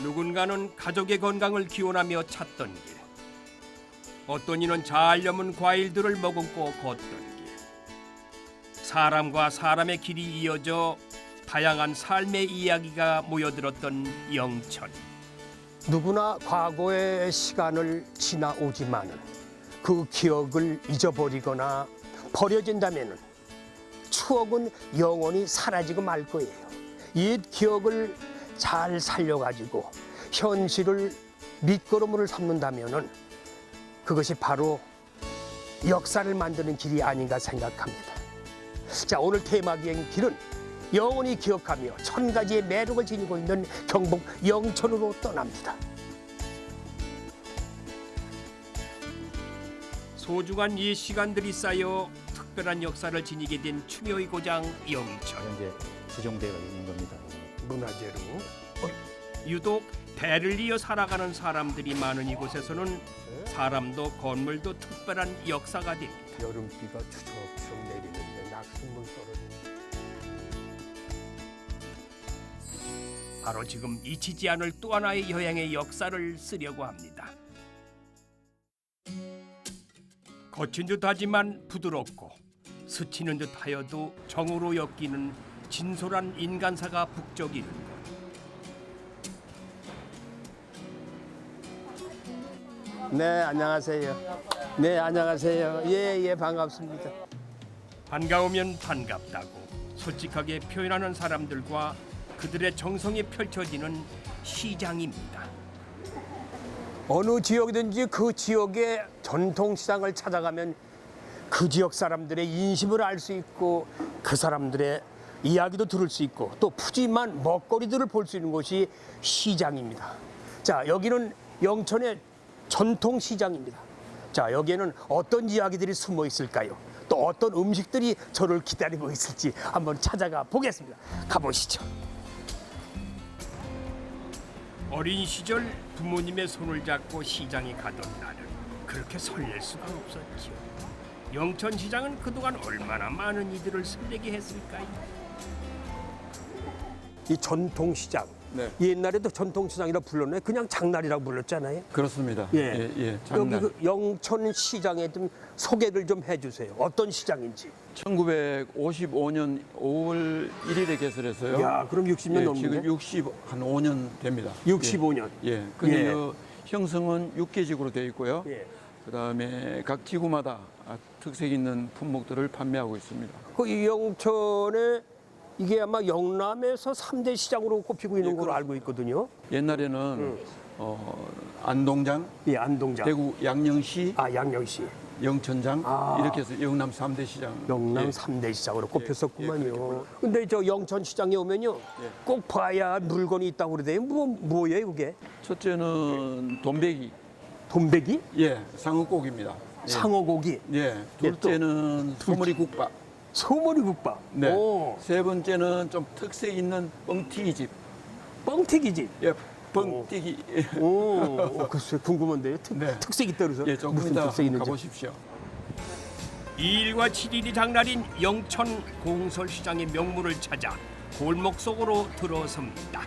누군가는 가족의 건강을 기원하며 찾던 길, 어떤 이는 잘 여문 과일들을 머금고 걷던 길, 사람과 사람의 길이 이어져 다양한 삶의 이야기가 모여들었던 영천. 누구나 과거의 시간을 지나오지만은 그 기억을 잊어버리거나 버려진다면은 추억은 영원히 사라지고 말 거예요. 옛 기억을 잘 살려가지고 현실을 밑거름을 삼는다면은 그것이 바로 역사를 만드는 길이 아닌가 생각합니다. 자, 오늘 테마기행 길은 영원히 기억하며 1000가지의 매력을 지니고 있는 경북 영천으로 떠납니다. 소중한 옛 시간들이 쌓여 특별한 역사를 지니게 된 추묘의 고장 영천. 현재 지정되어 있는 겁니다. 문화재로 유독 대를 이어 살아가는 사람들이 많은 이곳에서는 사람도 건물도 특별한 역사가 됩니다. 여름비가 추적추적 내리는데 낙숫물 떨어지는 바로 지금 잊히지 않을 또 하나의 여행의 역사를 쓰려고 합니다. 거친 듯하지만 부드럽고 스치는 듯하여도 정으로 엮이는 진솔한 인간사가 북적이는 곳. 네, 안녕하세요. 네, 안녕하세요. 예, 반갑습니다. 반가우면 반갑다고 솔직하게 표현하는 사람들과 그들의 정성이 펼쳐지는 시장입니다. 어느 지역이든지 그 지역의 전통시장을 찾아가면 그 지역 사람들의 인심을 알 수 있고 그 사람들의 이야기도 들을 수 있고 또 푸짐한 먹거리들을 볼 수 있는 곳이 시장입니다. 자, 여기는 영천의 전통시장입니다. 자, 여기에는 어떤 이야기들이 숨어 있을까요? 또 어떤 음식들이 저를 기다리고 있을지 한번 찾아가 보겠습니다. 가보시죠. 어린 시절 부모님의 손을 잡고 시장에 가던 나는 그렇게 설렐 수가 없었지요. 영천시장은 그동안 얼마나 많은 이들을 설레게 했을까요? 이 전통시장. 네. 옛날에도 전통시장이라 불렀네. 그냥 장날이라고 불렀잖아요. 그렇습니다. 여기 장날. 그 영천시장에 좀 소개를 좀 해주세요. 어떤 시장인지. 1955년 5월 1일에 개설해서요. 야, 그럼 60년 넘는데? 지금 65년 됩니다. 65년. 예. 근데 예. 형성은 육개직으로 되어 있고요. 예. 그다음에 각 지구마다 특색 있는 품목들을 판매하고 있습니다. 그 이 영천에 이게 아마 영남에서 3대 시장으로 꼽히고 있는 예, 걸로 그렇습니다. 알고 있거든요. 옛날에는 안동장, 예, 안동장. 대구 양령시, 아, 양령시. 영천장 아. 이렇게 해서 영남 3대 시장. 영남 예. 3대 시장으로 그렇게 꼽혔었구만요. 불러요. 근데 저 영천시장에 오면요. 예. 꼭 봐야 할 물건이 있다고 그러대요. 뭐예요, 그게? 첫째는 돈베기, 돈베기? 예, 상어고기입니다. 예. 상어고기. 예, 둘째는 소머리 국밥. 소머리 국밥. 네. 오, 세 번째는 좀 특색 있는 뻥튀기집. 뻥튀기집. 예, 뻥튀기. 오, 글쎄 궁금한데요. 네. 특색 있다 그래서 예, 조금 무슨 이따 특색 있는지. 가보십시오. 2일과 7일이 장날인 영천 공설시장의 명물을 찾아 골목 속으로 들어섭니다.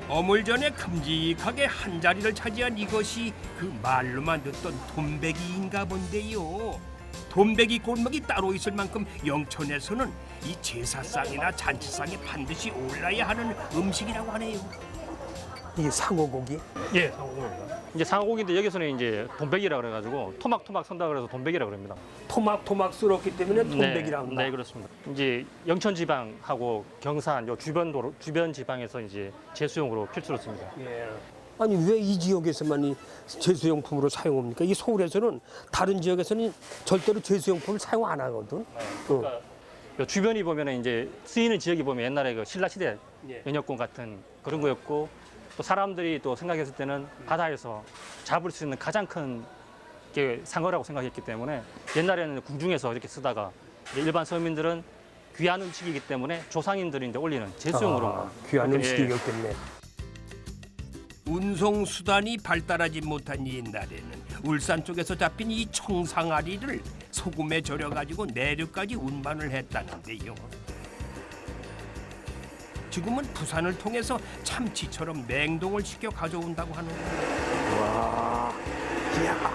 어물전에 큼직하게 한 자리를 차지한 이것이 그 말로만 듣던 돈베기인가 본데요. 돈베기 골목이 따로 있을 만큼 영천에서는 이 제사상이나 잔치상에 반드시 올라야 하는 음식이라고 하네요. 이게 상어고기. 예, 상어고기입니다. 이제 상어고기인데 여기서는 이제 돈베기라 그래가지고 토막토막 선다 그래서 돈베기라 그럽니다. 토막토막스럽기 때문에 돈베기라 한다. 네, 그렇습니다. 이제 영천 지방하고 경산 요 주변 지방에서 이제 제수용으로 필수로 씁니다. 예. 아니 왜 이 지역에서만 이 제수용품으로 사용합니까? 이 서울에서는 다른 지역에서는 절대로 제수용품을 사용 안 하거든. 그러니까 요 주변이 보면은 이제 쓰이는 지역이 보면 옛날에 그 신라 시대 예. 연협군 같은 그런 거였고 또 사람들이 또 생각했을 때는 바다에서 잡을 수 있는 가장 큰 게 상어라고 생각했기 때문에 옛날에는 궁중에서 이렇게 쓰다가 이제 일반 서민들은 귀한 음식이기 때문에 조상님들이 이제 올리는 제수용으로 귀한 그렇게, 음식이기 때문에. 운송 수단이 발달하지 못한 옛날에는 울산 쪽에서 잡힌 이 청상아리를 소금에 절여 가지고 내륙까지 운반을 했다는데요. 지금은 부산을 통해서 참치처럼 냉동을 시켜 가져온다고 하는데 와, 이야.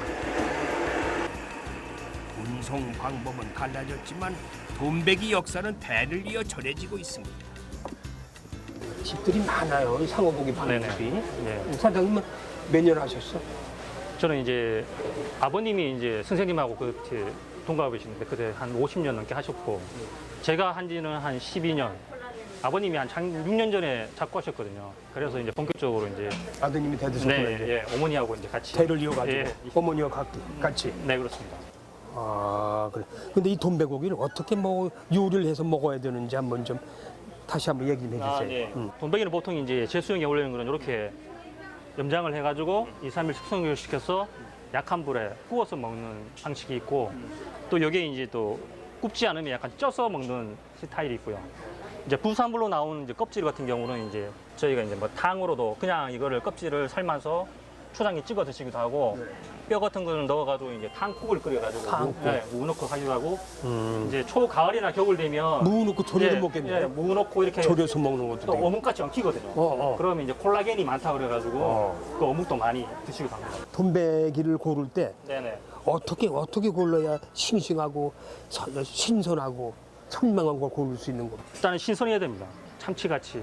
운송 방법은 달라졌지만 돈베기 역사는 대를 이어 전해지고 있습니다. 집들이 많아요. 이 상어고기 파는 네네. 집이. 네. 사장님은 몇 년 하셨어? 저는 이제 아버님이 이제 선생님하고 그때 동갑이신데 그때 한 50년 넘게 하셨고 제가 한 지는 한 12년. 아버님이 한 6년 전에 잡고 하셨거든요. 그래서 이제 본격적으로 이제 아드님이 대드셨구나. 네, 이제. 예, 어머니하고 이제 같이 대를 이어가지고 예, 어머니와 같이. 네, 그렇습니다. 아, 그래. 근데 이 돈베고기를 어떻게 뭐 요리를 해서 먹어야 되는지 한번 좀 다시 한번 얘기 좀 해주세요. 아, 네. 돈베기는 보통 이제 제수용에 올리는 거는 이렇게 염장을 해가지고 2, 3일 숙성을 시켜서 약한 불에 구워서 먹는 방식이 있고 또 여기에 이제 또 굽지 않으면 약간 쪄서 먹는 스타일이 있고요. 이제 부산물로 나오는 이제 껍질 같은 경우는 이제 저희가 이제 뭐 탕으로도 그냥 이거를 껍질을 삶아서 초장에 찍어 드시기도 하고 뼈 같은 거는 넣어가지고 이제 탕국을 끓여가지고 탕국. 무 넣고 하기도 하고 이제 초가을이나 겨울 되면 무 넣고 조려도 예, 먹겠네. 예, 무 넣고 이렇게 조려서 먹는 것도 또 되게. 어묵같이 엉키거든요. 그러면 이제 콜라겐이 많다 그래가지고 그 어묵도 많이 드시기도 합니다. 돈베기를 고를 때 네네. 어떻게 골라야 싱싱하고 신선하고 선명한 걸 고를 수 있는 거. 일단은 신선해야 됩니다. 참치같이.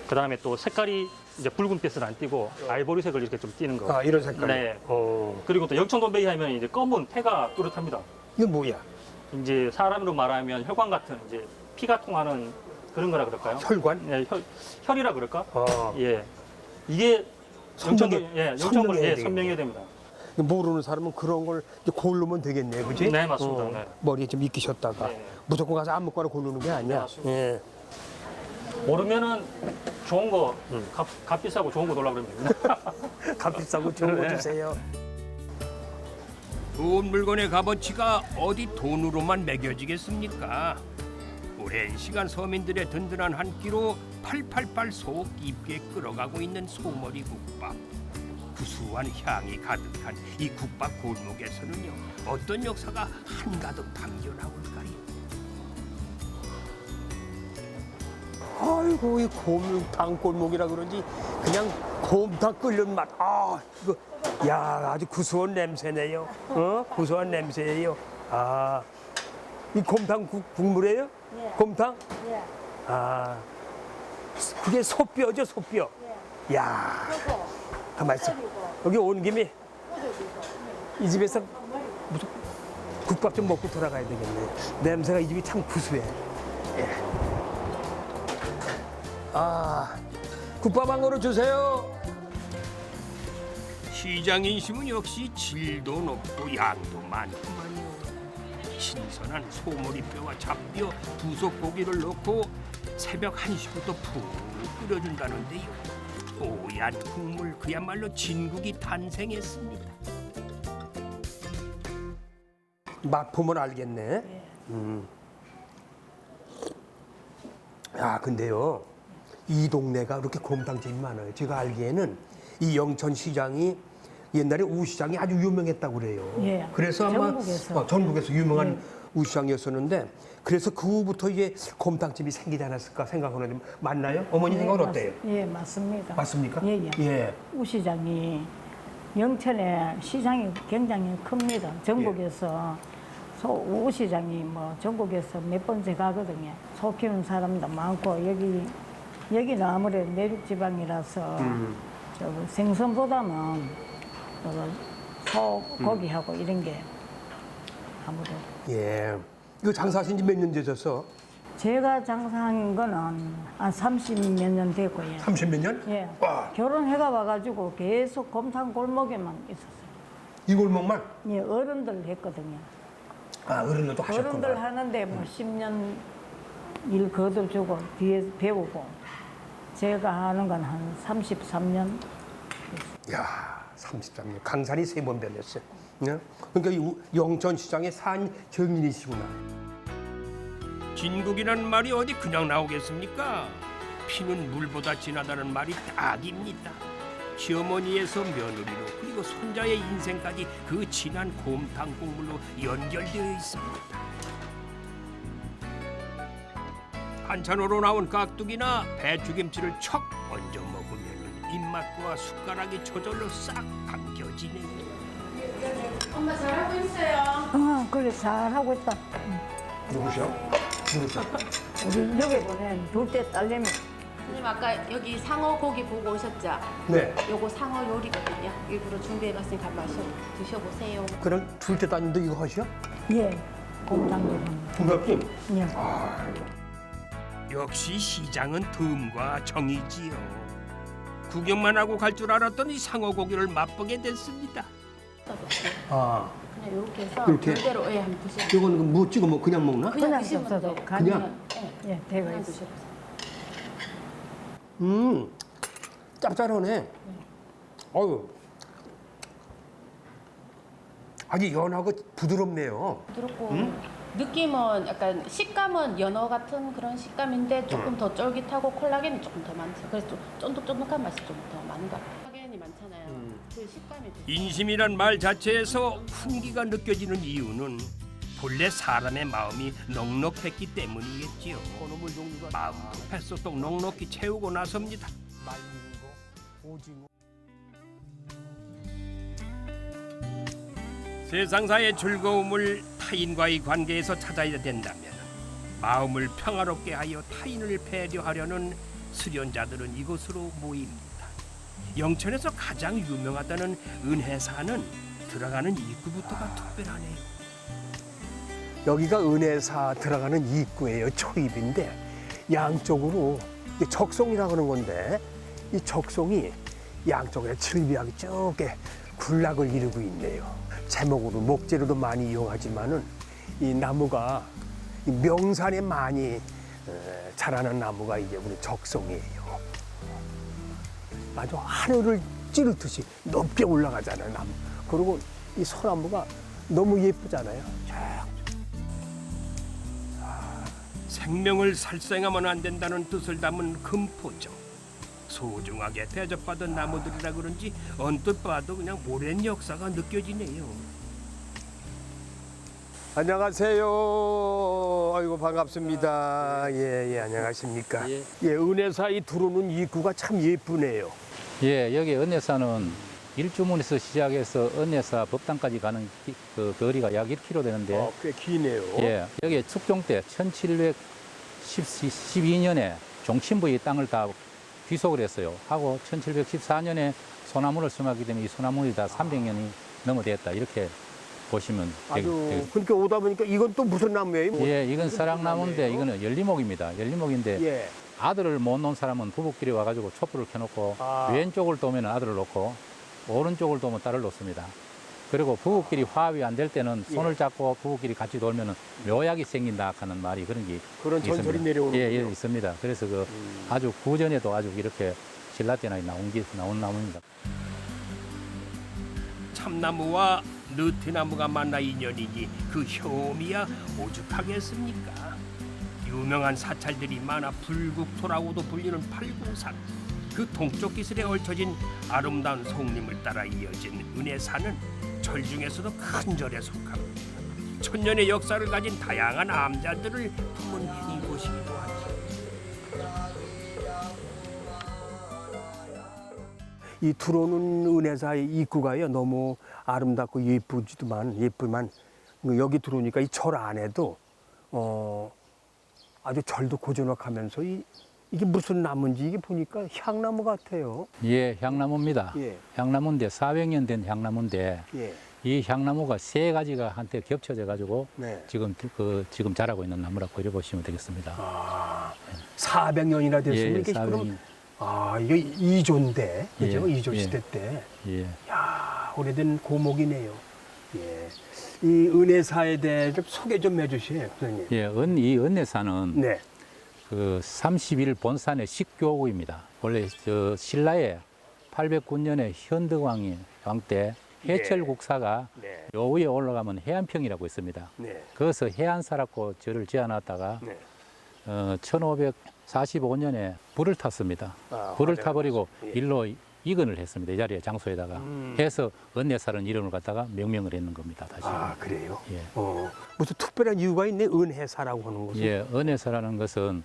그 다음에 또 색깔이 이제 붉은빛을 안 띠고 아이보리색을 이렇게 좀 띠는 거. 아, 이런 색깔. 네. 그리고 또 영천돈베기 하면 이제 검은 폐가 뚜렷합니다. 이건 뭐야? 이제 사람으로 말하면 혈관 같은 이제 피가 통하는 그런 거라 그럴까요? 혈관? 네, 혈이라 그럴까? 어. 예. 이게 영천돈, 선명해야 예, 되겠네. 선명해야 됩니다. 모르는 사람은 그런 걸 이제 고르면 되겠네, 그지? 네, 맞습니다. 네. 머리에 좀 익히셨다가 네. 무조건 가서 아무거나 고르는 게 아니야. 맞습니다. 예. 모르면은 좋은 거, 값 비싸고 좋은 거 놀라 그럽니다. 값 비싸고 좋은 거 네. 주세요. 좋은 물건의 값어치가 어디 돈으로만 매겨지겠습니까? 오랜 시간 서민들의 든든한 한 끼로 팔팔팔 속 깊게 끓어가고 있는 소머리 국밥. 구수한 향이 가득한 이 국밥 골목에서는요 어떤 역사가 한가득 담겨 나올까요? 아이고 이 곰탕 골목이라 그런지 그냥 곰탕 끓는 맛. 아 이거 야 아주 구수한 냄새네요. 구수한 냄새예요. 아 이 곰탕 국물이에요? 예. 곰탕? 예, 아 그게 소뼈죠 소뼈. 야 그리고 가만 있어. 그리고 여기 온 김에 꼬들이고 이 집에서 무슨 국밥 좀 먹고 돌아가야 되겠네. 냄새가 이 집이 참 구수해. 예. 아 국밥 한 그릇 주세요. 시장 인심은 역시 질도 높고 양도 많구만요. 신선한 소머리뼈와 잡뼈, 부속 고기를 넣고 새벽 1시부터 푹 끓여준다는데요. 뽀얀 국물 그야말로 진국이 탄생했습니다. 맛 보면 알겠네. 야 근데요 이 동네가 그렇게 곰탕집이 많아요. 제가 알기에는 이 영천시장이 옛날에 우시장이 아주 유명했다고 그래요. 예. 그래서 아마 전국에서. 전국에서 유명한 우시장이었었는데 그래서 그 후부터 이게 곰탕집이 생기지 않았을까 생각하는데 맞나요? 어머니 생각은 어때요? 예, 맞습니다. 맞습니까? 예, 예. 예. 우시장이 영천에 시장이 굉장히 큽니다. 전국에서 우시장이 뭐 전국에서 몇 번째 가거든요. 소 키우는 사람도 많고 여기는 아무래도 내륙 지방이라서 생선보다는 소고기하고 이런 게 아무래도 예. 이거 장사하신 지 몇 년 되셨어? 제가 장사한 거는 한 30몇 년 됐고요. 30몇 년? 예. 와. 결혼해가 와가지고 계속 곰탕 골목에만 있었어요. 이 골목만? 예, 어른들 했거든요. 아 어른들도 하셨구나. 어른들 하는데 뭐 10년 일 거둬주고 뒤에 배우고 제가 하는 건 한 33년. 야 33년 강산이 3번 변했어요. 예? 그러니까 이 영천시장의 산 정인이시구나. 진국이라는 말이 어디 그냥 나오겠습니까? 피는 물보다 진하다는 말이 딱입니다. 시어머니에서 며느리로 그리고 손자의 인생까지 그 진한 곰탕 국물로 연결되어 있습니다. 반찬으로 나온 깍두기나 배추김치를 척 얹어 먹으면 입맛과 숟가락이 저절로 싹 당겨지네요. 엄마 잘하고 있어요. 그래 잘하고 있다. 누구셔? 우리 여기 보낸 둘째 딸내미. 선생님 아까 여기 상어 고기 보고 오셨죠? 네. 요거 상어 요리거든요. 일부러 준비해봤으니까 드셔보세요. 그럼 둘째 따님도 이거 하셔? 예, 공장도 하는. 부럽지? 예. 역시 시장은 덤과 정이지요. 구경만 하고 갈 줄 알았더니 상어 고기를 맛보게 됐습니다. 아, 그냥 이렇게 해서 이렇게? 그대로 예 한번 드세요. 이거는 뭐 찍어 먹 그냥 먹나? 그냥 드시면 없어도 돼요. 간이 그냥? 예, 배가 그냥 있어. 드셔보세요. 짭짤하네. 어유, 아주 연하고 부드럽네요. 부드럽고 느낌은 약간 식감은 연어 같은 그런 식감인데 조금 더 쫄깃하고 콜라겐이 조금 더 많죠. 그래서 좀 쫀득쫀득한 맛이 좀 더 많은 것 같아요. 콜라겐이 많잖아요. 그 식감이 더 인심이란 말 자체에서 훈기가 느껴지는 이유는 본래 사람의 마음이 넉넉했기 때문이겠지요. 마음도 뱃속도 넉넉히 채우고 나섭니다. 세상사의 즐거움을 타인과의 관계에서 찾아야 된다면 마음을 평화롭게 하여 타인을 배려하려는 수련자들은 이곳으로 모입니다. 영천에서 가장 유명하다는 은혜사는 들어가는 입구부터가 특별하네요. 여기가 은혜사 들어가는 입구예요. 초입인데 양쪽으로 이게 적송이라고 하는 건데 이 적송이 양쪽에 질비하게 쭉 군락을 이루고 있네요. 제목으로 목재로도 많이 이용하지만은 이 나무가 이 명산에 많이 자라는 나무가 이제 우리 적송이에요. 아주 하늘을 찌르듯이 높게 올라가잖아요, 나무. 그리고 이 소나무가 너무 예쁘잖아요. 생명을 살생하면 안 된다는 뜻을 담은 금포정. 소중하게 대접받은 나무들이라 그런지 언뜻 봐도 그냥 오랜 역사가 느껴지네요. 안녕하세요. 아이고 반갑습니다. 예, 안녕하십니까. 예, 은혜사 이 들어오는 입구가 참 예쁘네요. 예, 여기 은혜사는 일주문에서 시작해서 은혜사 법당까지 가는 그 거리가 약 1km 되는데, 꽤 기네요. 예, 여기 축종 때 1712년에 종친부의 땅을 다 귀속을 했어요. 하고 1714년에 소나무를 심었기 때문에 이 소나무가 다 300년이 넘어됐다. 이렇게 보시면 아주 그러니까 오다 보니까 이건 또 무슨 나무예요? 예, 이건 사랑나무인데 이거는 열리목입니다. 열리목인데 예. 아들을 못 놓은 사람은 부부끼리 와가지고 촛불을 켜놓고 아. 왼쪽을 도면 아들을 놓고 오른쪽을 도면 딸을 놓습니다. 그리고 부부끼리 화합이 안 될 때는 손을 잡고 부부끼리 같이 돌면 묘약이 생긴다 하는 말이 그런 게 그런 전설이 있습니다. 내려오는 예, 있습니다. 그래서 그 아주 구전에도 아주 이렇게 신라 때나 나온 나무입니다. 참나무와 느티나무가 만나 인연이니 그 효미야 오죽하겠습니까? 유명한 사찰들이 많아 불국토라고도 불리는 팔공산. 그 동쪽 기슬에 얼쳐진 아름다운 송림을 따라 이어진 은혜산은 절 중에서도 큰 절에 속합니다. 천년의 역사를 가진 다양한 암자들을 품은 이곳이기도 하죠. 이 들어오는 은혜사의 입구가요 너무 아름답고 예쁘지만 여기 들어오니까 이 절 안에도 아주 절도 고즈넉하면서 이게 무슨 나무인지 이게 보니까 향나무 같아요. 예, 향나무입니다. 예. 향나무인데 400년 된 향나무인데 예. 이 향나무가 3가지가 한테 겹쳐져 가지고 네. 지금 자라고 있는 나무라고 이래 보시면 되겠습니다. 400년이나 됐으면 예, 이게 400년. 그럼 이게 이조인데 그죠? 예, 이조 예. 시대 때. 예. 야, 오래된 고목이네요. 예. 이 은혜사에 대해 좀 소개 좀 해주세요, 선생님. 예, 이 은혜사는 네. 그 30일 본산의 식교구입니다. 원래 저 신라에 809년에 현덕왕이 왕 때 해철 국사가 네. 요 위에 올라가면 해안평이라고 있습니다. 네. 거기서 해안사라고 절을 지어놨다가 네. 1545년에 불을 탔습니다. 아, 불을 화재가 타버리고 났어요. 예. 일로 이근을 했습니다. 이 자리에 장소에다가 해서 은혜사라는 이름을 갖다가 명명을 했는 겁니다. 다시. 아, 그래요? 예. 무슨 특별한 이유가 있네, 은혜사라고 하는 것은? 예, 은혜사라는 것은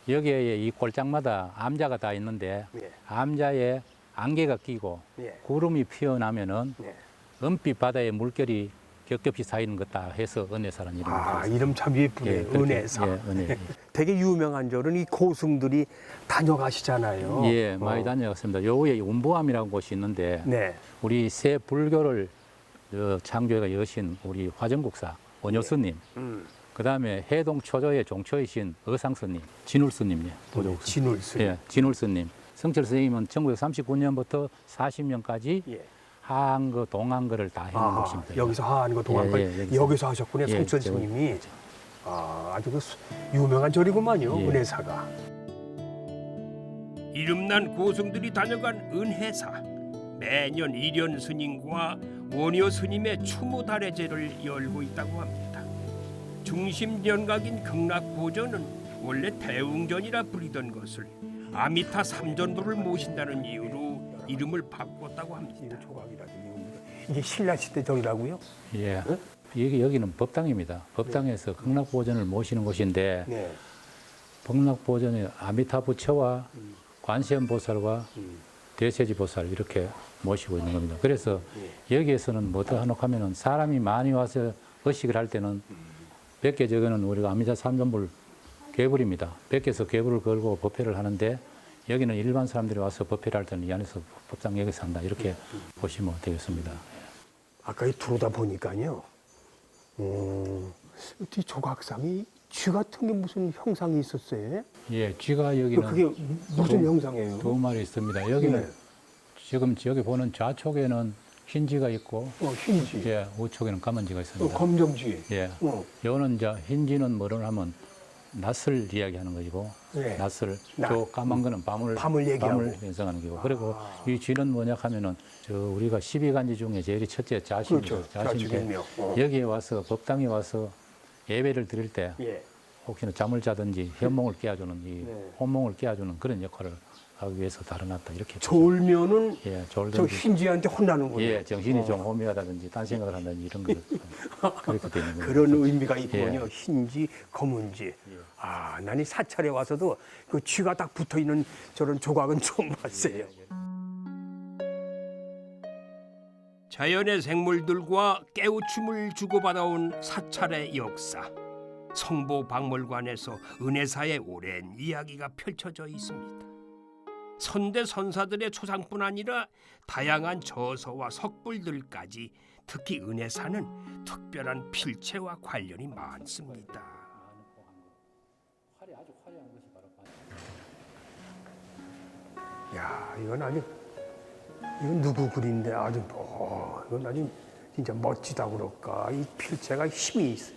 여기에 이 꼴짝마다 암자가 다 있는데 예. 암자에 안개가 끼고 예. 구름이 피어나면은 예. 은빛 바다에 물결이 겹겹이 쌓이는 것다 해서 은혜사라는 이름을 아, 달았습니다. 이름 참 예쁘네. 그렇게, 은혜사. 예, 은혜. 되게 유명한 절은 이 고승들이 다녀가시잖아요. 예, 많이 다녀갔습니다. 요에 운보암이라는 곳이 있는데 네. 우리 새 불교를 창조해가 여신 우리 화정국사 원효스님, 그다음에 해동 초조의 종초이신 의상스님, 진울스님이요. 진울스. 예, 진울스님. 성철 선생님은 1939년부터 40년까지 예. 하한거, 동한거를 다 해놓은 아, 곳입니다. 여기서 하한거 동한거 예, 여기서 하셨군요. 예, 성철 저- 스님이. 아, 아주 그 유명한 절이구만요. 예. 은혜사가. 이름난 고승들이 다녀간 은혜사. 매년 일현 스님과 원효 스님의 추모 달해제를 열고 있다고 합니다. 중심 연각인 극락보전은 원래 대웅전이라 불리던 것을 아미타 삼전도를 모신다는 이유로 이름을 바꿨다고 합니다. 이게 신라 시대 절이라고요? 예. 여기는 법당입니다. 법당에서 극락보전을 모시는 곳인데 네. 극락보전에 아미타 부처와 관세음보살과 대세지보살 이렇게 모시고 있는 겁니다. 그래서 여기에서는 뭐더 하노 하면은 사람이 많이 와서 의식을 할 때는 100개 저거는 우리가 아미타 삼전불 괴불입니다. 100개에서 괴불을 걸고 법회를 하는데 여기는 일반 사람들이 와서 법회를 할 때는 이 안에서 법당 여기서 한다 이렇게 보시면 되겠습니다. 아까 이 들어다 보니까요. 이 조각상이 쥐 같은 게 무슨 형상이 있었어요? 예, 쥐가 여기는 그게 무슨 형상이에요? 두 마리 있습니다. 여기는 네. 지금 여기 보는 좌쪽에는 흰 쥐가 있고 흰쥐, 예, 우측에는 검은 쥐가 있습니다. 검정쥐. 예, 요는 이제 흰 쥐는 뭐를 하면 낯을 이야기하는 것이고 네. 낯을 낯. 저 까만 거는 밤을 얘기하고. 연상하는 거고 그리고 이 쥐는 뭐냐 하면은 저 우리가 12간지 중에 제일 첫째 자신이죠. 그렇죠. 자신인데 자신이며. 여기에 와서 법당에 와서 예배를 드릴 때 예. 혹시나 잠을 자든지 현몽을 깨워주는 이 네. 혼몽을 깨워주는 그런 역할을 하기 위해서 달아놨다 이렇게 졸면은 예, 저 졸든지 흰쥐한테 혼나는군요. 예, 정신이 좀 호미하다든지 딴 생각을 한다든지 이런 걸 그렇게 되는 거예요. 그런 의미가 있군요. 예. 흰쥐, 검은쥐. 아, 난이 사찰에 와서도 그 쥐가 딱 붙어 있는 저런 조각은 처음 봤어요. 자연의 생물들과 깨우침을 주고받아온 사찰의 역사. 성보박물관에서 은혜사의 오랜 이야기가 펼쳐져 있습니다. 선대 선사들의 초상뿐 아니라 다양한 저서와 석불들까지 특히 은혜사는 특별한 필체와 관련이 많습니다. 야, 이건 누구 글인데 아주 이건 아주 진짜 멋지다 그럴까. 이 필체가 힘이 있어요.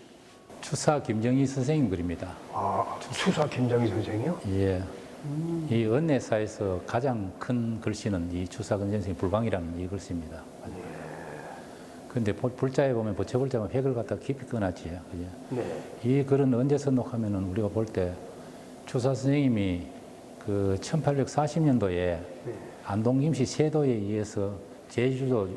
추사 김정희 선생님 글입니다. 아, 추사 김정희 선생이요? 예. 이 은혜사에서 가장 큰 글씨는 이 추사 김정희 선생님 불광이라는 이 글씨입니다. 그런데 불자에 보면 부처불자만 획을 갖다 깊이 꺼놨지. 그죠? 네. 이 글은 언제 선록하면은 우리가 볼 때 추사 선생님이 그 1840년도에 안동 김씨 세도에 의해서 제주도로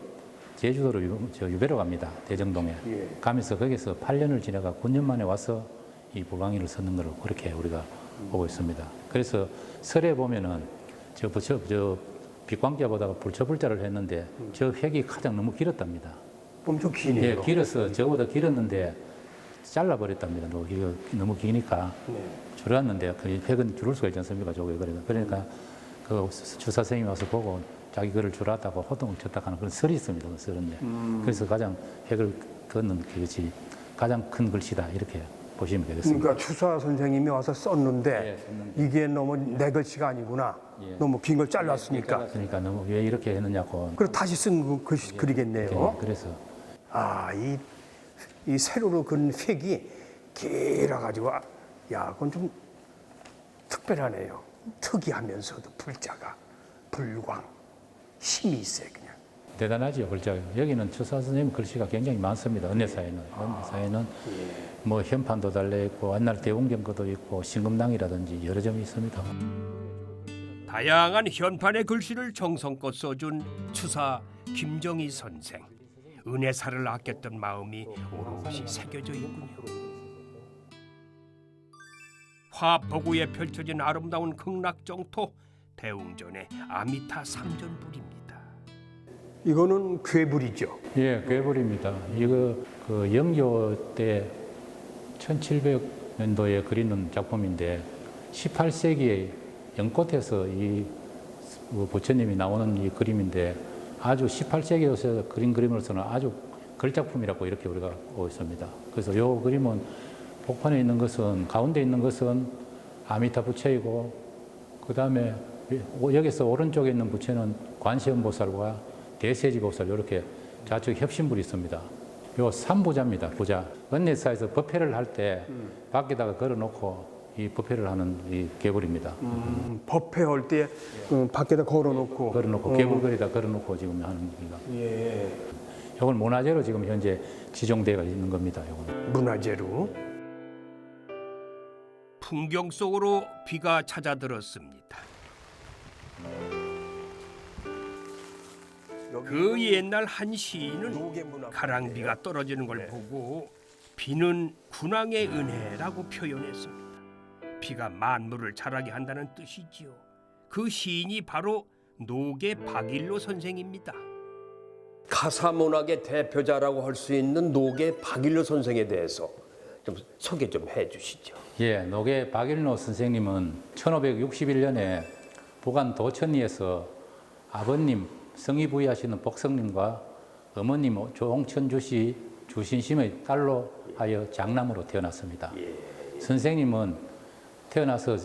유배로 갑니다. 대정동에. 예. 가면서 거기서 8년을 지내가 9년 만에 와서 이 불광이를 썼는 걸 그렇게 우리가 보고 있습니다. 그래서 설에 보면은 저 빛광자보다가 불처불자를 했는데 저 획이 가장 너무 길었답니다. 엄청 기네요. 예, 길어서 저보다 길었는데 잘라버렸답니다. 너무 기니까 네. 줄였는데 그 획은 줄을 수가 있지 않습니까? 저게 그러니까 그 주사 선생님이 와서 보고 자기 글을 줄였다고 호동을 쳤다 하는 그런 설이 있습니다. 그 설은요. 그래서 가장 획을 걷는 그것이 가장 큰 글씨다 이렇게 보시면 되겠습니다. 그러니까 추사 선생님이 와서 썼는데 예, 썼는데. 이게 너무 내 글씨가 아니구나. 예. 너무 긴 걸 잘랐으니까. 그러니까 너무 왜 이렇게 했느냐고. 그래서 다시 쓴 글이겠네요. 그래서 아, 이 세로로 근 획이 길어가지고 야, 그건 좀 특별하네요. 특이하면서도 불자가 불광 힘이 있어요, 그냥. 대단하죠, 글자가. 여기는 추사 선생님 글씨가 굉장히 많습니다. 은혜사에는. 은혜사에는 뭐 현판도 달려있고 옛날 대웅경거도 있고 신금당이라든지 여러 점이 있습니다. 다양한 현판의 글씨를 정성껏 써준 추사 김정희 선생. 은혜사를 아꼈던 마음이 오롯이 새겨져 있군요. 화포구에 펼쳐진 아름다운 극락정토 대웅전의 아미타 삼전불입니다. 이거는 괴불이죠. 예, 괴물입니다. 이거 그 영조 때 1700년도에 그리는 작품인데 18세기에 연꽃에서 이 부처님이 나오는 이 그림인데 아주 18세기에서 그린 그림으로서는 아주 걸작품이라고 이렇게 우리가 보고 있습니다. 그래서 이 그림은 복판에 있는 것은 가운데 있는 것은 아미타 부처이고 그 다음에 여기서 오른쪽에 있는 부처는 관세음보살과 대세지보살 이렇게 좌측 협신불이 있습니다. 요 3부자입니다. 부자. 은혜사에서 법회를 할 때 밖에다가 걸어놓고 이 법회를 하는 이 괴불입니다. 법회할 때 밖에다 걸어놓고 괴불거리다 걸어놓고 지금 하는 겁니다. 예. 이건 문화재로 지금 현재 지정되어 있는 겁니다. 이거는. 문화재로. 풍경 속으로 비가 찾아들었습니다. 그 옛날 한 시인은 가랑비가 떨어지는 걸 보고 비는 군왕의 은혜라고 표현했습니다. 비가 만물을 자라게 한다는 뜻이지요. 그 시인이 바로 노계 박일로 선생입니다. 가사문학의 대표자라고 할 수 있는 노계 박일로 선생에 대해서 좀 소개 좀 해주시죠. 예, 노계 박일로 선생님은 1561년에 부간 도천리에서 아버님 성의 부의하시는 복성님과 어머님 조홍천주시 주신심의 딸로 하여 장남으로 태어났습니다. 선생님은 태어나서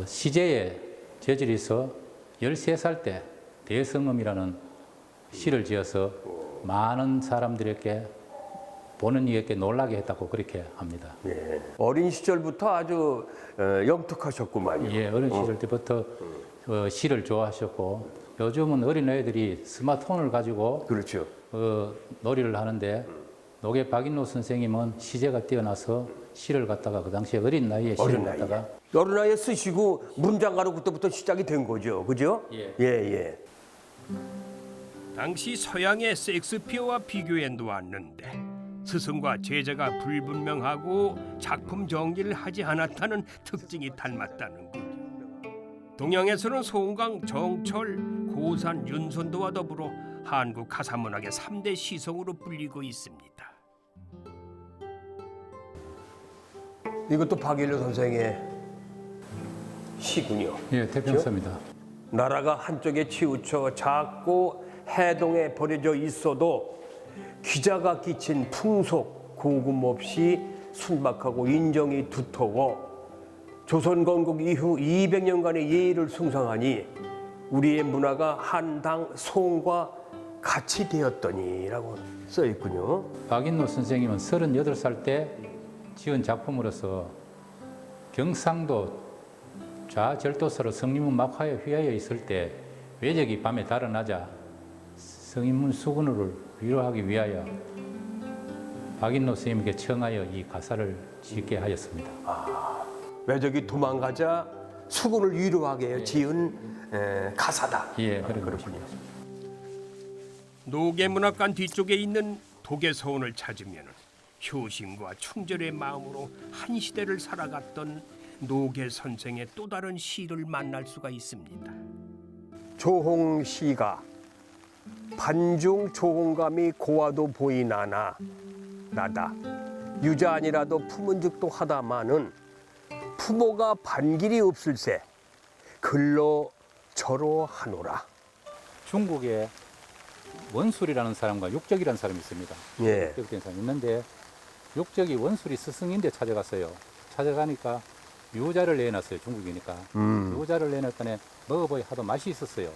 시제에 재질이 있어 13살 때 대성음이라는 시를 지어서 많은 사람들에게 보는 이에게 놀라게 했다고 그렇게 합니다. 예. 어린 시절부터 아주 영특하셨구만요. 예, 어린 시절 때부터 시를 좋아하셨고 요즘은 어린 애들이 스마트폰을 가지고 그렇죠. 놀이를 하는데 노계 박인로 선생님은 시제가 뛰어나서 시를 갖다가 그 당시에 어린 나이에 시를 갖다가 어린 나이에 쓰시고 문장가로 그때부터 시작이 된 거죠. 그죠? 예. 예. 당시 서양의 셰익스피어와 비교해 놓았는데 스승과 제자가 불분명하고 작품 정리를 하지 않았다는 특징이 닮았다는군요. 동양에서는 송강, 정철, 고산, 윤선도와 더불어 한국 가사문학의 3대 시성으로 불리고 있습니다. 이것도 박일로 선생의 시군요. 예, 태평서입니다. 나라가 한쪽에 치우쳐 작고 해동에 버려져 있어도 기자가 끼친 풍속 고금 없이 순박하고 인정이 두터워 조선 건국 이후 200년간의 예의를 숭상하니 우리의 문화가 한당 송과 같이 되었더니라고 써 있군요. 박인로 선생님은 38살 때 지은 작품으로서 경상도 좌절도서로 성림문 막화에 휘하여 있을 때 외적이 밤에 달아나자 성인문 수군을 위로하기 위하여 박인로 스님에게 청하여 이 가사를 짓게 하였습니다. 외적이 도망가자 수군을 위로하게 지은 가사다. 예, 그렇군요. 노계문학관 뒤쪽에 있는 도계서원을 찾으면 효심과 충절의 마음으로 한 시대를 살아갔던 노계 선생의 또 다른 시를 만날 수가 있습니다. 조홍시가 반중 조홍감이 고와도 보이나나 나다 유자 아니라도 품은즉도 하다마는 부모가 반길이 없을세 글로 저로 하노라. 중국에 원술이라는 사람과 육적이라는 사람이 있습니다. 예. 육적된 사람이 있는데 육적이 원술이 스승인데 찾아갔어요. 찾아가니까 유자를 내놨어요. 중국이니까. 유자를 내놨더니 먹어보니 하도 맛이 있었어요.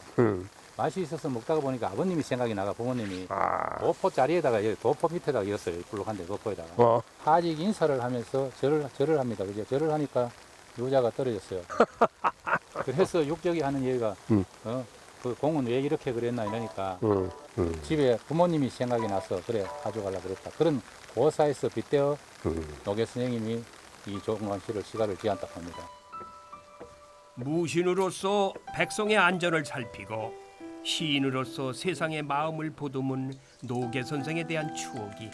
맛이 있어서 먹다가 보니까 아버님이 생각이 나가 부모님이 도포 자리에다가 도포 밑에다가 이었어요. 불룩한데 도포에다가. 하직 인사를 하면서 절을 합니다. 그죠? 절을 하니까 유자가 떨어졌어요. 그래서 육적이 하는 얘기가 그 공은 왜 이렇게 그랬나 이러니까 집에 부모님이 생각이 나서 그래 가져가려고 그랬다. 그런 고사에서 빗대어 노계 선생님이 이 조홍감시를 시가를 지었다고 합니다. 무신으로서 백성의 안전을 살피고 시인으로서 세상의 마음을 보듬은 노계 선생에 대한 추억이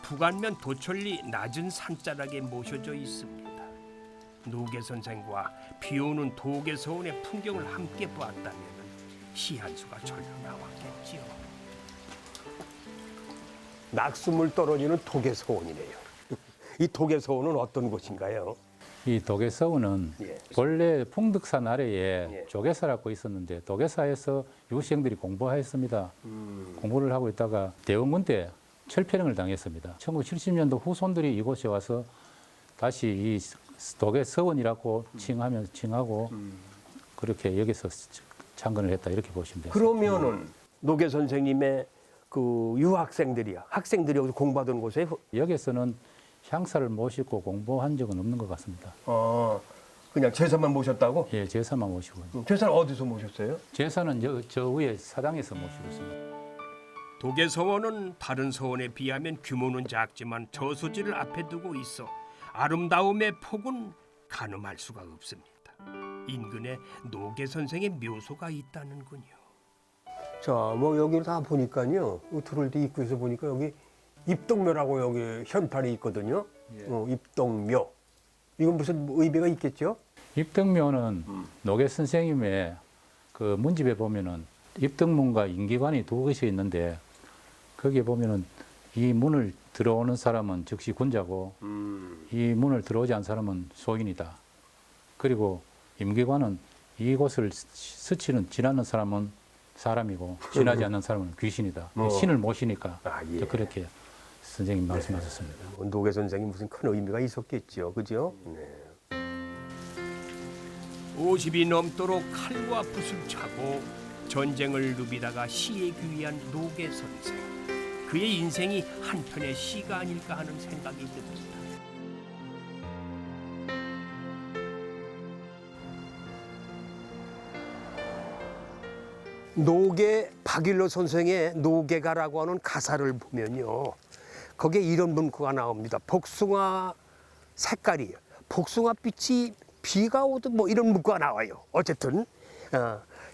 부간면 도천리 낮은 산자락에 모셔져 있습니다. 노계 선생과 비오는 도계 서원의 풍경을 함께 보았다면 시 한 수가 절로 나왔겠지요. 낙수물 떨어지는 도계서원이네요. 이 도계서원은 어떤 곳인가요? 이 도계서원은 예. 본래 풍덕산 아래에 예. 조계사라고 있었는데 도계사에서 유생들이 공부하였습니다. 공부를 하고 있다가 대원군 때 철폐령을 당했습니다. 1970년도 후손들이 이곳에 와서 다시 이 도계서원이라고 칭하고 그렇게 여기서 창건을 했다 이렇게 보시면 됩니다. 그러면은 노계 선생님의 그 유학생들이야 학생들이 여기서 공부하던 곳에 여기서는 향사를 모시고 공부한 적은 없는 것 같습니다. 그냥 제사만 모셨다고? 예, 제사만 모시고. 제사를 어디서 모셨어요? 제사는 저 위에 사당에서 모시고 있습니다. 도계 서원은 다른 서원에 비하면 규모는 작지만 저수지를 앞에 두고 있어 아름다움의 폭은 가늠할 수가 없습니다. 인근에 노계 선생의 묘소가 있다는군요. 자, 뭐 여기 다 보니까요. 들어올 때 입구에서 보니까 여기 입동묘라고 여기 현판이 있거든요. 입동묘. 이건 무슨 의미가 있겠죠? 입덕묘는 노계 선생님의 그 문집에 보면은 입덕문과 인기관이 두 곳이 있는데 거기에 보면은 이 문을 들어오는 사람은 즉시 군자고 이 문을 들어오지 않은 사람은 소인이다. 그리고 임기관은 이곳을 스치는 지나는 사람은 사람이고 지나지 않는 사람은 귀신이다. 신을 모시니까 예. 그렇게 선생님 말씀하셨습니다. 노계 선생이 무슨 큰 의미가 있었겠죠, 그죠? 네. 50이 넘도록 칼과 붓을 차고 전쟁을 누비다가 시에 귀한 노계 선생. 그의 인생이 한편의 시가 아닐까 하는 생각이 듭니다. 노계 박일로 선생의 노계가라고 하는 가사를 보면요. 거기에 이런 문구가 나옵니다. 복숭아 색깔이 복숭아 빛이 비가 오듯 뭐 이런 문구가 나와요. 어쨌든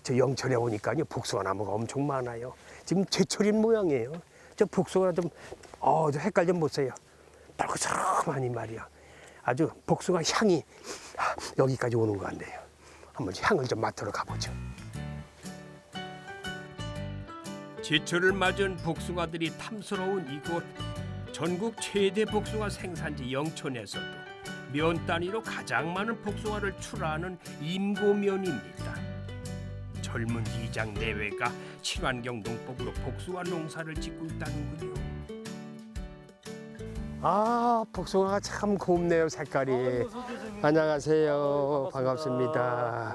저 영천에 오니까요 복숭아 나무가 엄청 많아요. 지금 제철인 모양이에요. 저 복숭아 좀 저 색깔 좀 보세요. 빨갛사하니 말이야. 아주 복숭아 향이 여기까지 오는 것 같네요. 한번 향을 좀 맡으러 가보죠. 제철을 맞은 복숭아들이 탐스러운 이곳. 전국 최대 복숭아 생산지 영천에서도 면 단위로 가장 많은 복숭아를 출하하는 임고면입니다. 젊은 이장 내외가 친환경 농법으로 복숭아 농사를 짓고 있다는군요. 복숭아가 참 곱네요, 색깔이. 안녕하세요. 반갑습니다.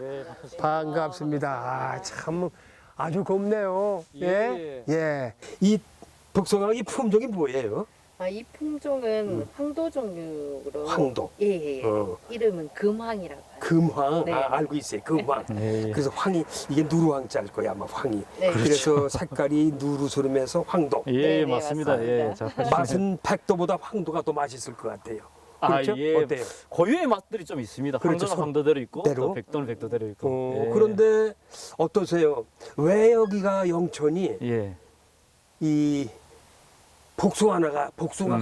반갑습니다. 참 아주 곱네요. 예. 예. 이 복숭아 이 품종이 뭐예요? 이 품종은 황도 종류로. 황도. 예. 이름은 금황이라고 해요. 금황. 네. 알고 있어요. 금황. 네. 그래서 황이 이게 누루황자일 거야 아마 황이. 네. 그래서 색깔이 누루스름해서 황도. 네, 맞습니다. 예, 맛은 백도보다 황도가 더 맛있을 것 같아요. 그렇죠? 예. 어때요? 고유의 맛들이 좀 있습니다. 그렇죠. 황도는 황도대로 있고 대로? 또 백도는 백도대로 있고. 예. 그런데 어떠세요? 왜 여기가 영천이 예. 이 복숭아가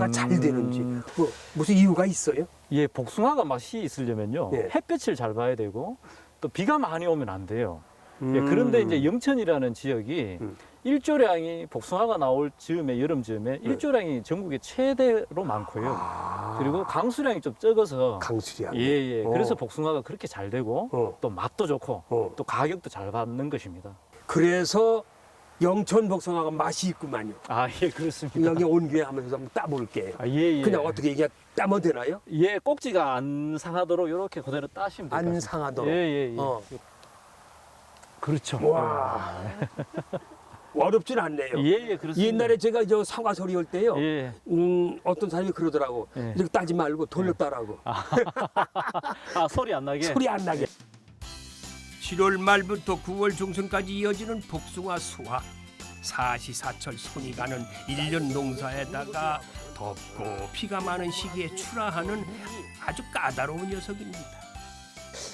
잘 되는지 뭐 무슨 이유가 있어요? 예, 복숭아가 맛이 있으려면요. 예. 햇볕을 잘 봐야 되고 또 비가 많이 오면 안 돼요. 예, 그런데 이제 영천이라는 지역이 일조량이 복숭아가 나올 즈음에 여름 즈음에 일조량이 전국에 최대로 많고요. 그리고 강수량이 좀 적어서 강수량. 예. 그래서 복숭아가 그렇게 잘 되고 또 맛도 좋고 또 가격도 잘 받는 것입니다. 그래서 영천 복숭아가 맛이 있구만요. 예, 그렇습니다. 여기 온 기회 하면서 한번 따볼게요. 예. 그냥 어떻게 이게 따면 되나요? 예, 꼭지가 안 상하도록 이렇게 그대로 따시면 돼요. 안 상하도록. 예. 그렇죠. 와. 어렵진 않네요. 예, 그렇습니다. 옛날에 제가 저 사과서리 할 때요. 예. 어떤 사람이 그러더라고. 예. 이렇게 따지 말고 돌려 따라고. 소리 안 나게. 소리 안 나게. 7월 말부터 9월 중순까지 이어지는 복숭아 수확. 사시사철 손이 가는 1년 농사에다가 덥고 비가 많은 시기에 출하하는 아주 까다로운 녀석입니다.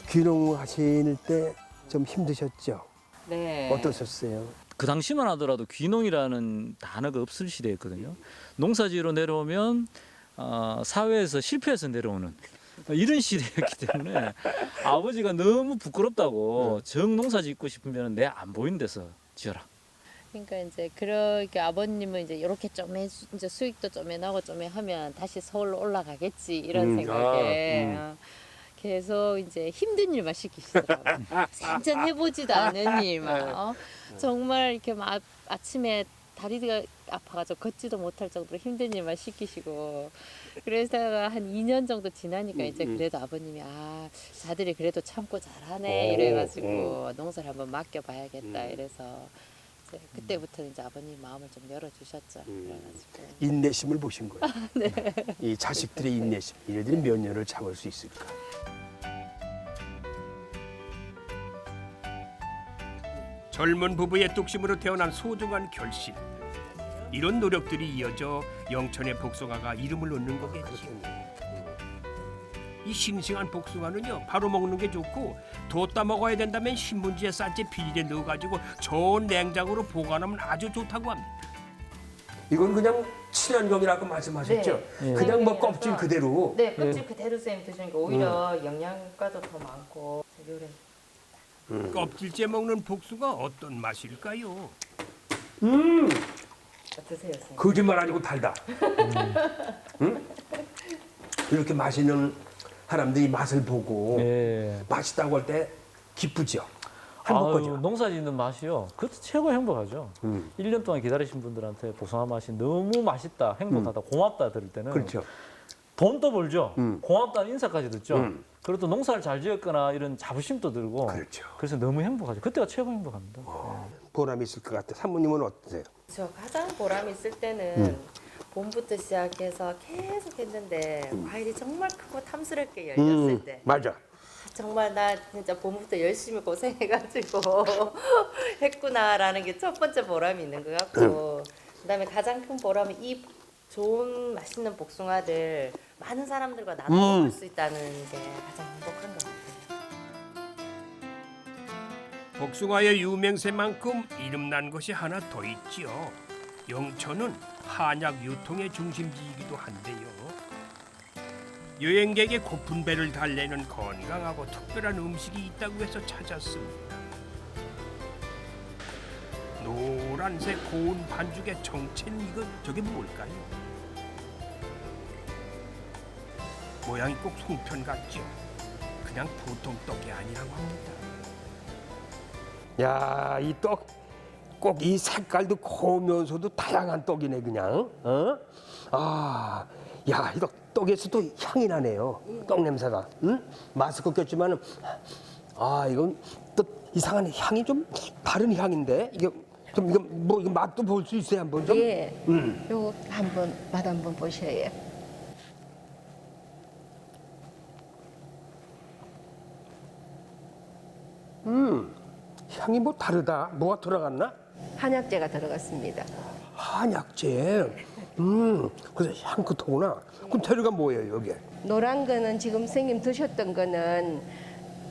귀농하실 때 좀 힘드셨죠? 네. 어떠셨어요? 그 당시만 하더라도 귀농이라는 단어가 없을 시대였거든요. 농사지로 내려오면 사회에서 실패해서 내려오는 이런 시대였기 때문에 아버지가 너무 부끄럽다고 정농사 짓고 싶으면 내 안 보이는 데서 지어라. 그러니까 이제 그렇게 아버님은 이제 이렇게 좀 이제 수익도 좀 해나고 좀 하면 다시 서울로 올라가겠지 이런 생각에 계속 이제 힘든 일만 시키시더라고요. 생전해보지도 않은 일만. 정말 이렇게 막 아침에 다리가 아파가지고 걷지도 못할 정도로 힘든 일만 시키시고 그래서가 한 2년 정도 지나니까 이제 그래도 아버님이 자들이 그래도 참고 잘하네 이래가지고 농사를 한번 맡겨봐야겠다 이래서 이제 그때부터 이제 아버님 마음을 좀 열어주셨죠. 그래가지고 인내심을 보신 거예요. 네. 이 자식들의 인내심, 얘네들이 몇 년을 참을 수 있을까? 젊은 부부의 뚝심으로 태어난 소중한 결실. 이런 노력들이 이어져 영천의 복숭아가 이름을 얻는 거겠지. 이 싱싱한 복숭아는요, 바로 먹는 게 좋고 뒀다 먹어야 된다면 신문지에 싼 채 비닐에 넣어가지고 좋은 냉장고로 보관하면 아주 좋다고 합니다. 이건 그냥 친환경이라고 말씀하셨죠? 네. 그냥 뭐 네. 껍질 그대로. 네, 껍질 그대로 쌤 드시니까 오히려 영양가도 더 많고 요래 껍질째 먹는 복숭아 어떤 맛일까요? 드세요, 쌤. 거짓말 아니고 달다. 응? 이렇게 맛있는 사람들이 맛을 보고 예. 맛있다고 할 때 기쁘죠. 행복하죠. 농사 짓는 맛이요. 그것도 최고 행복하죠. 1년 동안 기다리신 분들한테 복숭아 맛이 너무 맛있다, 행복하다, 고맙다 들을 때는 그렇죠. 돈도 벌죠. 고맙다는 인사까지 듣죠. 그리고 또 농사를 잘 지었거나 이런 자부심도 들고. 그렇죠. 그래서 너무 행복하죠. 그때가 최고 행복합니다. 보람이 있을 것 같아. 사모님은 어떠세요? 저 가장 보람 있을 때는 봄부터 시작해서 계속 했는데 과일이 정말 크고 탐스럽게 열렸을 때 맞아. 정말 나 진짜 봄부터 열심히 고생해가지고 했구나라는 게 첫 번째 보람이 있는 것 같고 그다음에 가장 큰 보람은 이 좋은 맛있는 복숭아들 많은 사람들과 나눠 먹을 수 있다는 게 가장 행복한 것 같아요. 복숭아의 유명세만큼 이름난 것이 하나 더 있지요. 영천은 한약 유통의 중심지이기도 한데요. 여행객의 고픈 배를 달래는 건강하고 특별한 음식이 있다고 해서 찾았습니다. 노란색 고운 반죽의 정체는 저게 뭘까요? 모양이 꼭 송편 같죠? 그냥 보통 떡이 아니라고 합니다. 야, 이 떡, 꼭 이 색깔도 고우면서도 다양한 떡이네, 그냥. 야, 이거 떡에서도 향이 나네요. 떡 냄새가. 응? 마스크 꼈지만은, 이건 또 이상한 향이 좀 다른 향인데? 이거 맛도 볼 수 있어요, 한번 좀? 예. 요거 한번 맛 한번 보셔요. 향이 뭐 다르다. 뭐가 들어갔나? 한약재가 들어갔습니다. 한약재. 그래서 향긋하구나. 그럼 재료가 뭐예요, 여기? 노란 거는 지금 선생님 드셨던 거는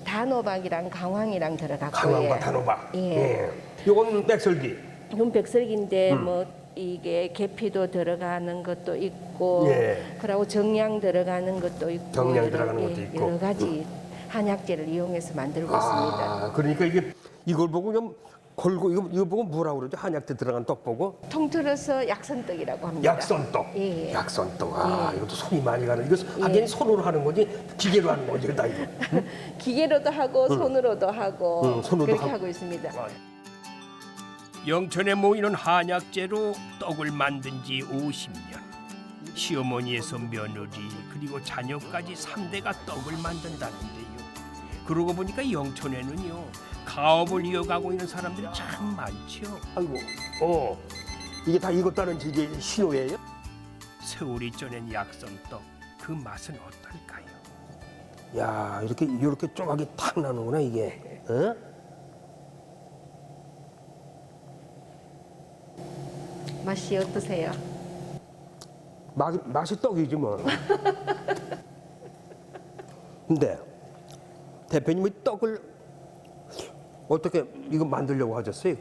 단호박이랑 강황이랑 들어갔고요. 강황과 단호박. 예. 요건 백설기. 이건 백설기인데 뭐 이게 계피도 들어가는 것도 있고, 예. 그리고 정량 들어가는 것도 있고, 정량 들어가는 것도 예, 있고. 여러 가지 한약재를 이용해서 만들고 있습니다. 그러니까 이걸 보고 좀 걸고 이거 보고 뭐라고 그러죠? 한약재 들어간 떡 보고? 통틀어서 약선떡이라고 합니다. 약선떡. 예. 약선떡. 예. 이것도 손이 많이 가는. 이거 하긴 손으로 하는 거지 기계로 하는 거지, 다 이거. 기계로도 하고 손으로도 하고 손으로도 그렇게 하고. 하고 있습니다. 영천에 모이는 한약재로 떡을 만든 지 50년. 시어머니에서 며느리 그리고 자녀까지 3대가 떡을 만든다는데요. 그러고 보니까 영천에는요. 가업을 이어가고 있는 사람들이 참 많죠. 아이고, 이게 다 익었다는 이게 신호예요? 세월이 쪄낸 약선떡, 그 맛은 어떨까요? 야, 이렇게 조각이 탁 나는구나 이게. 어? 맛이 어떠세요? 맛이 떡이지 뭐. 근데 대표님이 떡을 어떻게 이거 만들려고 하셨어요?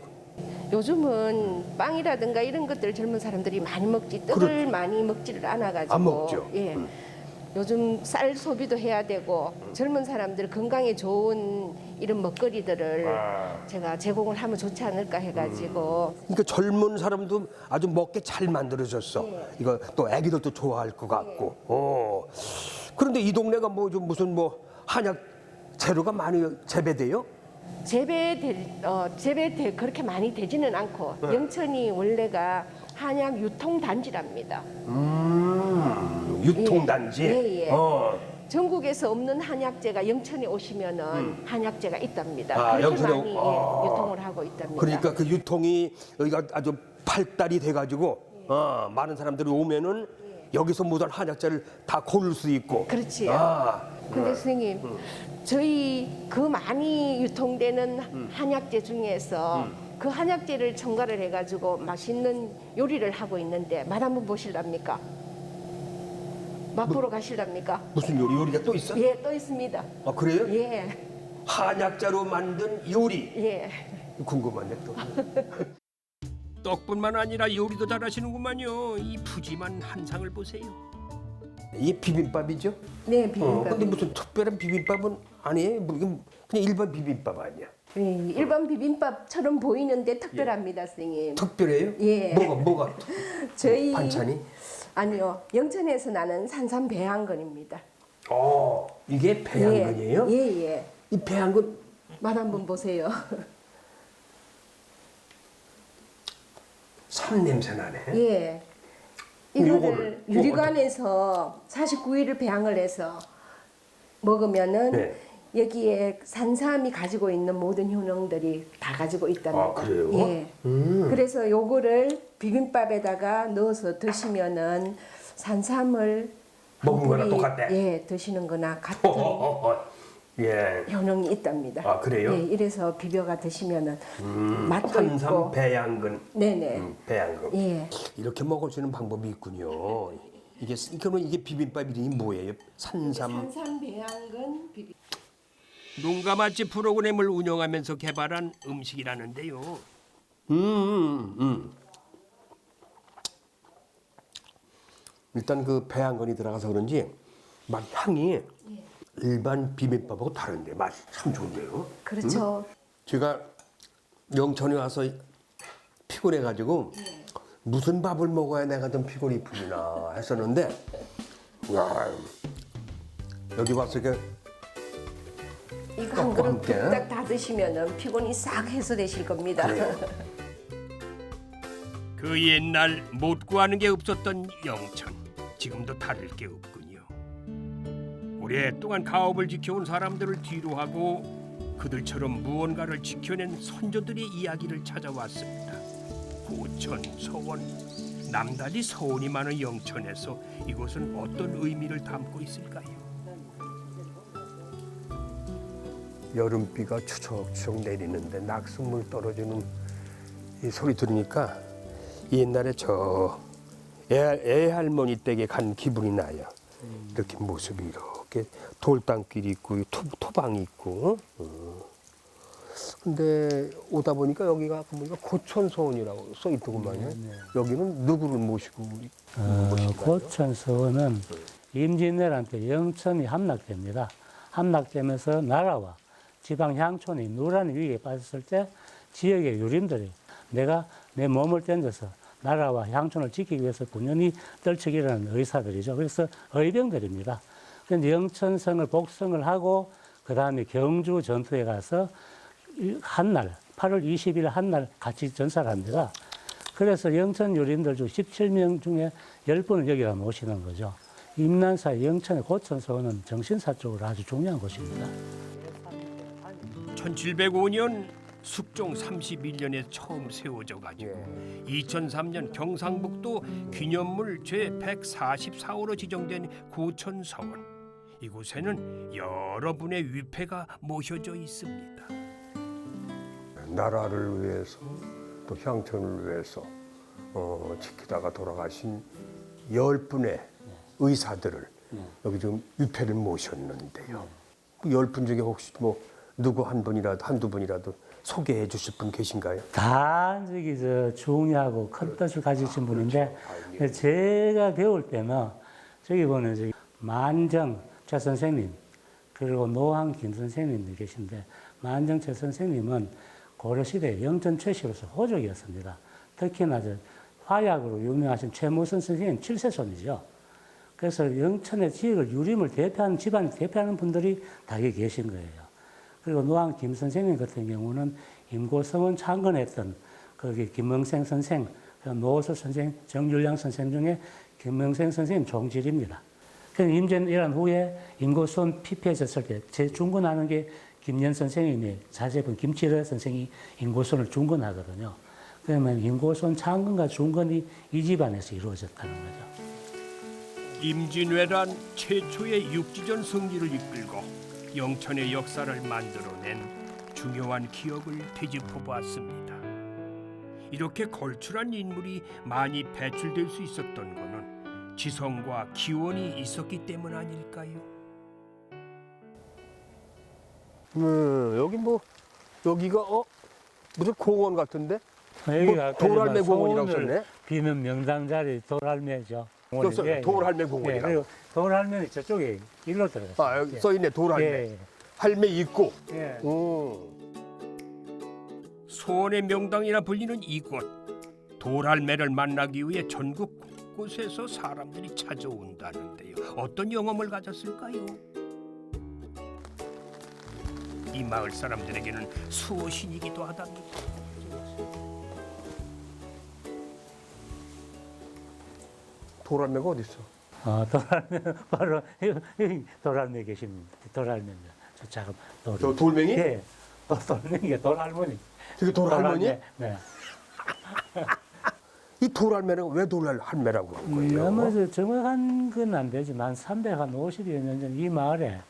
요즘은 빵이라든가 이런 것들 젊은 사람들이 많이 먹지 떡을 많이 먹지를 않아가지고 안 먹죠. 예. 요즘 쌀 소비도 해야 되고 젊은 사람들 건강에 좋은 이런 먹거리들을 제가 제공을 하면 좋지 않을까 해가지고. 그러니까 젊은 사람도 아주 먹게 잘 만들어졌어. 이거 또 애기들도 좋아할 것 같고. 그런데 이 동네가 뭐 좀 무슨 뭐 한약 재료가 많이 재배돼요? 그렇게 많이 되지는 않고 영천이 원래가 한약 유통단지랍니다. 유통단지. 예. 전국에서 없는 한약재가 영천에 오시면은 한약재가 있답니다. 그렇게 영천에 많이 유통을 하고 있답니다. 그러니까 그 유통이 여기가 아주 발달이 돼가지고 많은 사람들이 오면은 여기서 모든 한약재를 다 고를 수 있고. 그렇지요. 근데 선생님, 저희 그 많이 유통되는 한약재 중에서 그 한약재를 첨가를 해가지고 맛있는 요리를 하고 있는데 맛 한번 보실랍니까? 맛보러 가실랍니까? 무슨 요리가 또 있어? 예, 또 있습니다. 아 그래요? 예, 한약재로 만든 요리. 예. 궁금하네 또. 떡뿐만 아니라 요리도 잘하시는구만요. 이 푸짐한 한상을 보세요. 이게 비빔밥이죠? 네, 비빔밥. 근데 무슨 특별한 비빔밥은 아니에요? 뭐 이건 그냥 일반 비빔밥 아니야? 일반 비빔밥처럼 보이는데 특별합니다, 선생님. 특별해요? 예. 뭐가 저희 반찬이? 아니요, 영천에서 나는 산삼 배양근입니다. 이게 배양근이에요? 예. 이 배양근 맛 한번 보세요. 산 냄새 나네. 예. 이거를 유리관에서 49일을 배양을 해서 먹으면은 여기에 산삼이 가지고 있는 모든 효능들이 다 가지고 있답니다. 아, 그래요? 예. 그래서 요거를 비빔밥에다가 넣어서 드시면은 산삼을 먹은 거랑 똑같대? 예, 드시는 거나 같은 예. 효능이 있답니다. 아, 그래요? 예, 이래서 비벼가 드시면은 맛도 산삼 있고. 배양근. 네네. 배양근. 예. 이렇게 먹을 수 있는 방법이 있군요. 그러면 이게 비빔밥 이름이 뭐예요? 산삼 배양근 비빔. 농가 맛집 프로그램을 운영하면서 개발한 음식이라는데요. 일단 그 배양근이 들어가서 그런지 맛 향이 일반 비빔밥하고 다른데 맛이 참 좋네요. 그렇죠. 제가 영천에 와서 피곤해가지고 무슨 밥을 먹어야 내가 좀 피곤이 풀리나 했었는데 야, 여기 와서 이렇게 이거 한 그릇 뚝딱 다 드시면은 피곤이 싹 해소되실 겁니다. 그 옛날 못 구하는 게 없었던 영천. 지금도 다를 게 없군요. 오랫동안 가업을 지켜온 사람들을 뒤로하고 그들처럼 무언가를 지켜낸 선조들의 이야기를 찾아왔습니다. 고천, 서원, 남달리 서원이 많은 영천에서 이곳은 어떤 의미를 담고 있을까요? 여름비가 추적추적 내리는데 낙수물 떨어지는 이 소리 들으니까 옛날에 저 애할머니 댁에 간 기분이 나요. 이렇게 모습이 이렇게 돌담길 있고 토방이 있고. 근데 오다 보니까 여기가 보니까 고천서원이라고 써 있더구만요. 여기는 누구를 모시고 고천서원은 임진왜란 때 영천이 함락됩니다. 함락되면서 나라와 지방 향촌이 누란 위기에 빠졌을 때 지역의 유림들이 내가 내 몸을 던져서 나라와 향촌을 지키기 위해서 군연히 떨치기라는 의사들이죠. 그래서 의병들입니다. 그런데 영천성을 복성을 하고 그 다음에 경주 전투에 가서 한날 8월 20일 한날 같이 전사를 합니다. 그래서 영천 유림들 중 17명 중에 10분을 여기가 모시는 거죠. 임난사 영천의 고천서원은 정신사 쪽으로 아주 중요한 곳입니다. 1705년 숙종 31년에 처음 세워져 가지고 2003년 경상북도 기념물 제144호로 지정된 고천서원. 이곳에는 여러분의 위패가 모셔져 있습니다. 나라를 위해서 또 향천을 위해서 지키다가 돌아가신 10분의 의사들을 여기 지금 위패를 모셨는데요. 그 10분 중에 혹시 뭐 누구 한 분이라도 한두 분이라도 소개해 주실 분 계신가요? 다 저기 중요하고 큰 뜻을 가지신 분인데 제가 배울 때는 저기 보는 저기 만정 최 선생님 그리고 노한 김 선생님이 계신데 만정 최 선생님은 고려시대 영천 최씨로서 호족이었습니다. 특히나 화약으로 유명하신 최무선 선생님 7세손이죠. 그래서 영천의 지역을 유림을 대표하는 집안을 대표하는 분들이 다 여기 계신 거예요. 그리고 노한 김 선생님 같은 경우는 임고성원 창건했던 거기 김명생 선생, 노호서 선생, 정율량 선생 중에 김명생 선생님 종질입니다. 그래서 임전 일한 후에 임고선 피폐해졌을 때 재중건하는 게 김연 선생님이 자제분 김치래 선생이 임고선을 중건하거든요. 그러면 임고선 창건과 중건이 이 집안에서 이루어졌다는 거죠. 임진왜란 최초의 육지전 승리를 이끌고 영천의 역사를 만들어낸 중요한 기억을 되짚어 보았습니다. 이렇게 걸출한 인물이 많이 배출될 수 있었던 것은 지성과 기원이 있었기 때문 아닐까요? 여기 여기가 무슨 공원 같은데? 여기가 돌할매 공원이라고 썼네. 비는 명당 자리 돌할매죠. 돌할매 공원이라고. 그리고 돌할매는 저쪽에 일로 들어갔어요. 여기 써있네 돌할매. 할매 있고. 소원의 명당이라 불리는 이곳. 돌할매를 만나기 위해 전국 곳곳에서 사람들이 찾아온다는데요. 어떤 영험을 가졌을까요? 이 마을 사람들에게는 수호신이기도 하답니다. 돌할매가 어디 있어? 돌할매 바로 여기 돌할매 계십니다. 돌할매입니다. 저 작은 돌. 저 돌멩이? 예. 돌멩이가 돌할머니. 저게 돌할머니? 네. 이 돌할매는 왜 돌할매라고 그런 거예요? 아마 정확한 건 안 되지만 350여 년 전 이 마을에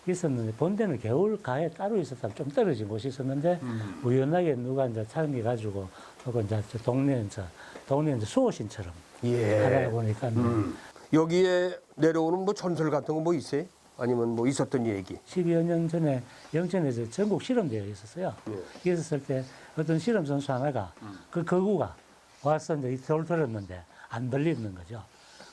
있었는데 본때는 겨울 가에 따로 있었다 좀 떨어진 곳이 있었는데 우연하게 누가 이제 찾아가지고 그거 이제 동네 이제 수호신처럼 하다 보니까 여기에 내려오는 뭐 전설 같은 거 뭐 있어요? 아니면 뭐 있었던 얘기? 10여 년 전에 영천에서 전국 실험대회가 있었어요. 있었을 때 어떤 실험 선수 하나가 그 거구가 와서 이제 돌 들었는데 안 들리는 거죠.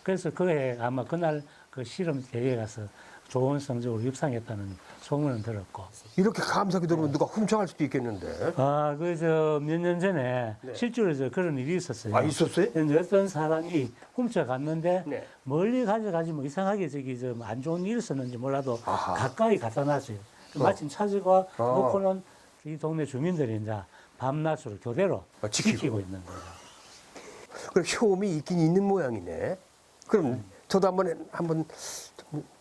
그래서 그해 아마 그날 그 실험 대회에 가서 좋은 성적으로 입상했다는 소문은 들었고. 이렇게 감사하게 들으면 누가 훔쳐갈 수도 있겠는데. 그저 몇 년 전에 실제로 그런 일이 있었어요. 있었어요? 어떤 사람이 훔쳐갔는데 멀리 가져가지 뭐 이상하게 저기 좀 안 좋은 일이 있었는지 몰라도 가까이 갖다 놨어요. 마침 찾아가 놓고는 이 동네 주민들이 이제 밤낮으로 교대로 지키고 있는 거예요. 그럼 효험이 있긴 있는 모양이네. 그럼 저도 한번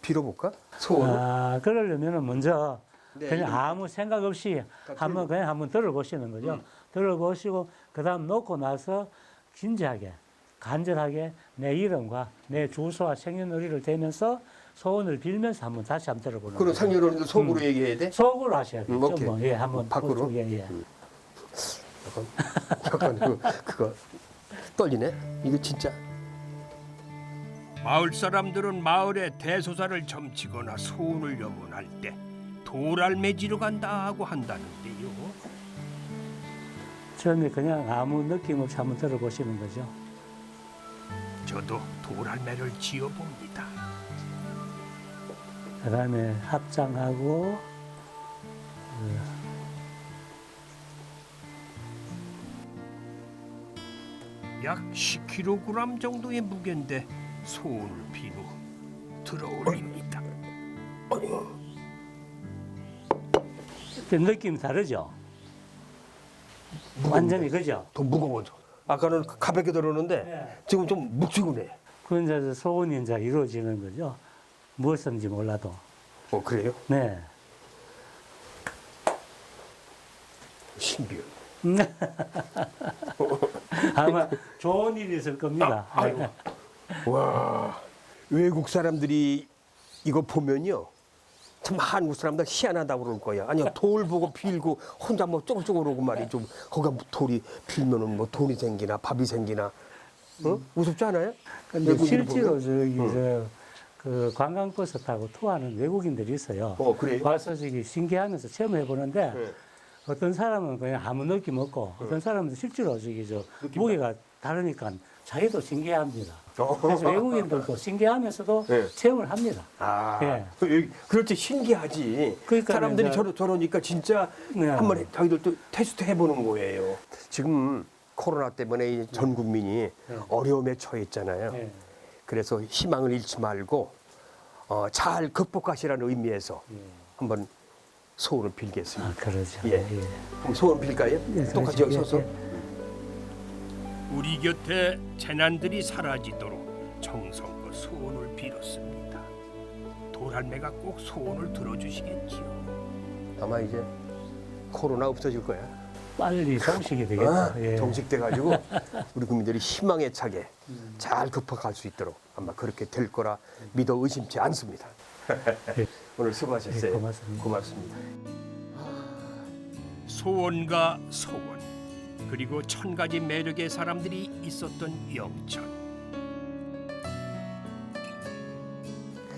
빌어볼까? 소원. 그러려면은 먼저 그냥 아무 생각 없이 한번 들어보시는 거죠. 들어보시고 그다음 놓고 나서 진지하게 간절하게 내 이름과 내 주소와 생년월일을 대면서 소원을 빌면서 다시 한번 들어보는 거죠. 그럼 생년월일도 속으로 얘기해야 돼? 속으로 하셔야겠죠. 오케이. 한번 밖으로. 잠깐 그거 떨리네. 이거 진짜. 마을 사람들은 마을의 대소사를 점치거나 소원을 염원할 때 돌할매지로 간다고 한다는데요. 처음에 그냥 아무 느낌 없이 한번 들어보시는 거죠. 저도 돌할매를 지어봅니다. 그다음에 합장하고 약 10kg 정도의 무게인데 소원을 빈 후 들어올립니다. 느낌이 다르죠? 완전히 그죠? 더 무거워져. 아까는 가볍게 들었는데 지금 좀 묵직하네. 그건 이제 소원이 이제 이루어지는 거죠. 무엇인지 몰라도. 그래요? 네. 신기해. 아마 좋은 일이 있을 겁니다. 와, 외국 사람들이 이거 보면요. 참 한국 사람들 희한하다고 그럴 거야. 아니요, 돌 보고 빌고 혼자 뭐 쪼글쪼글 오고 말이죠. 거기가 돌이 빌면은 뭐 돈이 생기나 밥이 생기나. 무섭지 않아요? 근데 실제로 그 관광버스 타고 투어하는 외국인들이 있어요. 그래요? 와서 저기 신기하면서 체험해 보는데 어떤 사람은 그냥 아무 느낌 없고 어떤 사람은 실제로 무게가 다르니까 자기도 신기합니다. 그래서 외국인들도 신기하면서도 네. 체험을 합니다. 아, 예. 그렇지 신기하지. 그러니까 사람들이 이제- 저러니까 진짜 네. 한번 자기들도 테스트 해보는 거예요. 지금 코로나 때문에 이전 국민이 어려움에 처해 있잖아요. 예. 그래서 희망을 잃지 말고 잘 극복하시라는 의미에서 한번 소원을 빌겠습니다. 아, 그러죠. 예. 그럼 소원 빌까요? 예, 똑같이 여기 그렇죠. 서서. 예, 우리 곁에 재난들이 사라지도록 정성껏 소원을 빌었습니다. 돌할매가 꼭 소원을 들어주시겠지요. 아마 이제 코로나 없어질 거야. 빨리 종식이 되겠죠. 예. 정식돼가지고 우리 국민들이 희망에 차게 잘 극복할 수 있도록 아마 그렇게 될 거라 믿어 의심치 않습니다. 오늘 수고하셨어요. 예, 고맙습니다. 고맙습니다. 소원과 소원 그리고 1000가지 매력의 사람들이 있었던 영천.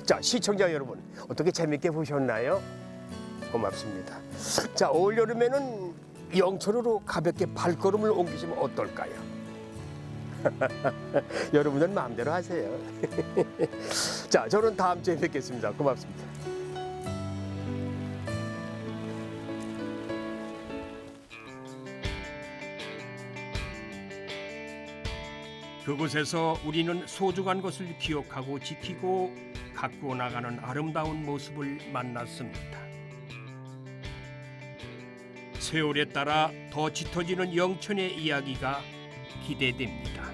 자, 시청자 여러분 어떻게 재밌게 보셨나요? 고맙습니다. 자, 올 여름에는 영천으로 가볍게 발걸음을 옮기시면 어떨까요? 여러분은 마음대로 하세요. 자, 저는 다음 주에 뵙겠습니다. 고맙습니다. 그곳에서 우리는 소중한 것을 기억하고 지키고 가꾸어 나가는 아름다운 모습을 만났습니다. 세월에 따라 더 짙어지는 영천의 이야기가 기대됩니다.